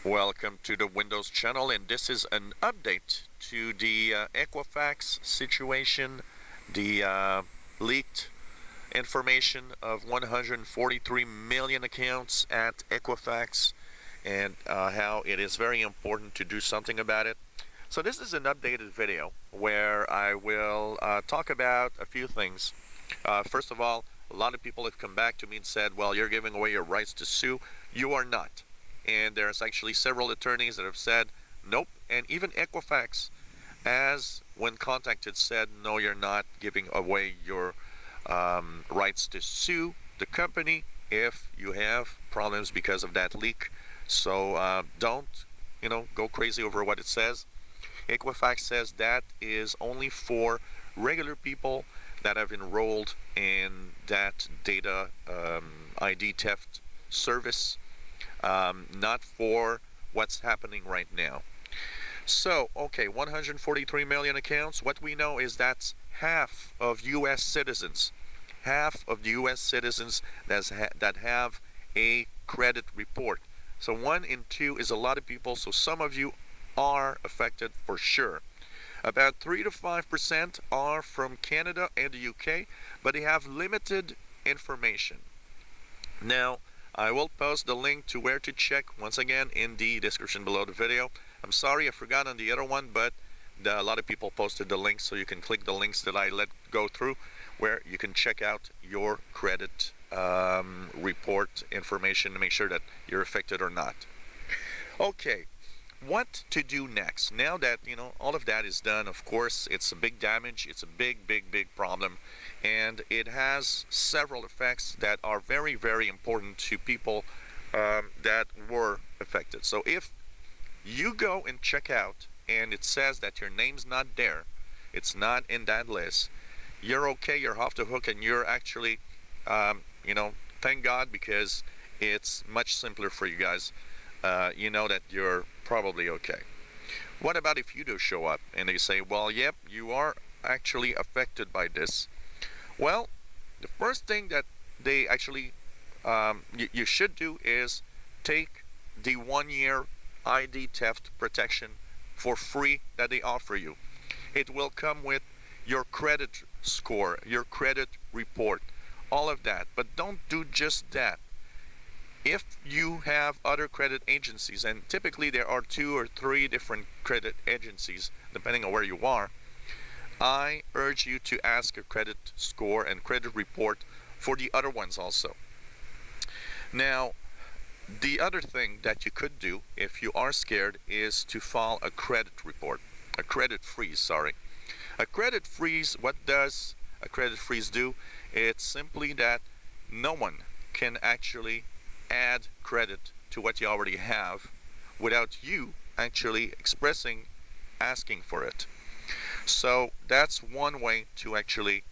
Welcome to the Windows channel, and this is an update to the Equifax situation, the leaked information of 143 million accounts at Equifax, and how it is very important to do something about it. So this is an updated video where I will talk about a few things. First of all, a lot of people have come back to me and said, well, you're giving away your rights to sue. You are not. And there's actually several attorneys that have said, nope. And even Equifax, as when contacted, said, no, you're not giving away your rights to sue the company if you have problems because of that leak. So don't, go crazy over what it says. Equifax says that is only for regular people that have enrolled in that data ID theft service, not for what's happening right now. So, okay, 143 million accounts. What we know is that's half of U.S. citizens. Half of the U.S. citizens that have a credit report. So 1 in 2 is a lot of people, so some of you are affected for sure. About 3 to 5% are from Canada and the UK, but they have limited information. Now, I will post the link to where to check once again in the description below the video. I'm sorry I forgot on the other one, but a lot of people posted the links, so you can click the links that I let go through where you can check out your credit report information to make sure that you're affected or not. Okay, what to do next? Now that, all of that is done, of course, it's a big damage. It's a big, big, big problem. And it has several effects that are very, very important to people that were affected. So if you go and check out and it says that your name's not there, it's not in that list, you're okay, you're off the hook, and you're actually, thank God, because it's much simpler for you guys. You know that you're probably okay. What about if you do show up and they say, well, yep, you are actually affected by this? Well, the first thing that they actually, you should do is take the 1-year ID theft protection for free that they offer you. It will come with your credit score, your credit report, all of that. But don't do just that. If you have other credit agencies, and typically there are 2 or 3 different credit agencies, depending on where you are, I urge you to ask your credit score and credit report for the other ones also. Now, the other thing that you could do if you are scared is to file a credit report, a credit freeze, sorry. A credit freeze, what does a credit freeze do? It's simply that no one can actually add credit to what you already have without you actually asking for it. So that's one way to actually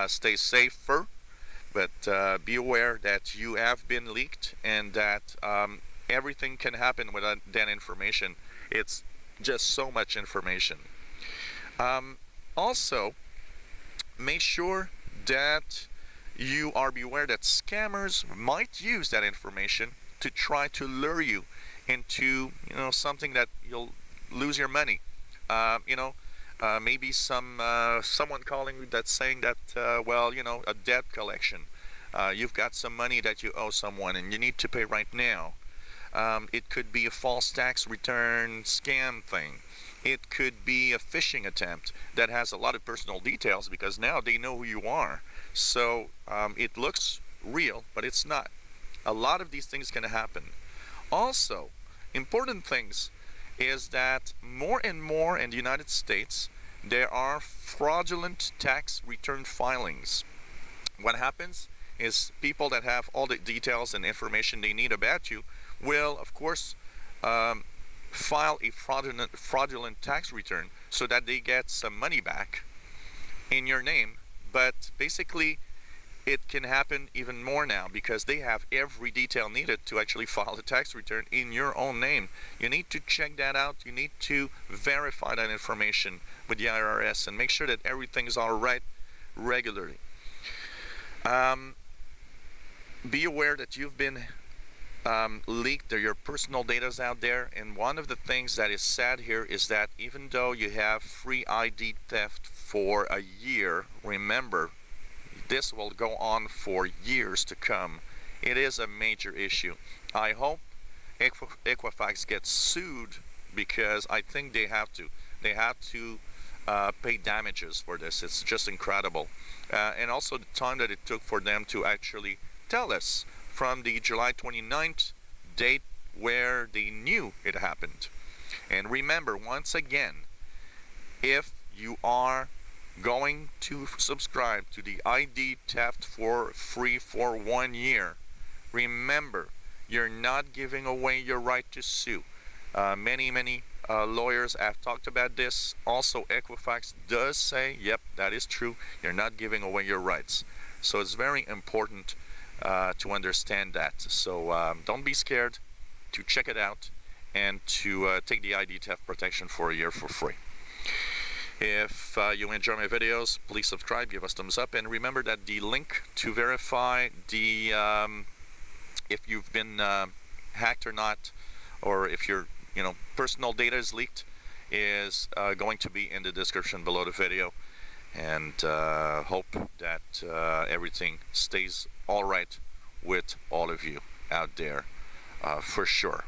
stay safer, but be aware that you have been leaked and that everything can happen without that information. It's just so much information. Also, make sure that you are beware that scammers might use that information to try to lure you into, something that you'll lose your money. Maybe someone calling that's saying that, a debt collection. You've got some money that you owe someone and you need to pay right now. It could be a false tax return scam thing. It could be a phishing attempt that has a lot of personal details because now they know who you are. So it looks real, but it's not. A lot of these things can happen. Also, important things is that more and more in the United States, there are fraudulent tax return filings. What happens is people that have all the details and information they need about you will, of course, file a fraudulent tax return so that they get some money back in your name. But basically, it can happen even more now because they have every detail needed to actually file a tax return in your own name. You need to check that out. You need to verify that information with the IRS and make sure that everything's all right regularly. Be aware that you've been leaked your personal data out there. And one of the things that is sad here is that even though you have free ID theft for a year, remember, this will go on for years to come. It is a major issue. I hope Equifax gets sued, because I think they have to. They have to pay damages for this. It's just incredible. And also the time that it took for them to actually tell us from the July 29th date where they knew it happened. And remember, once again, if you are going to subscribe to the ID theft for free for 1 year, remember, you're not giving away your right to sue. Many lawyers have talked about this. Also, Equifax does say, yep, that is true. You're not giving away your rights. So it's very important to understand that. So don't be scared to check it out and to take the ID theft protection for a year for free. If you enjoy my videos, please subscribe, give us thumbs up, and remember that the link to verify the if you've been hacked or not, or if your personal data is leaked, is going to be in the description below the video. And hope that everything stays all right with all of you out there, for sure.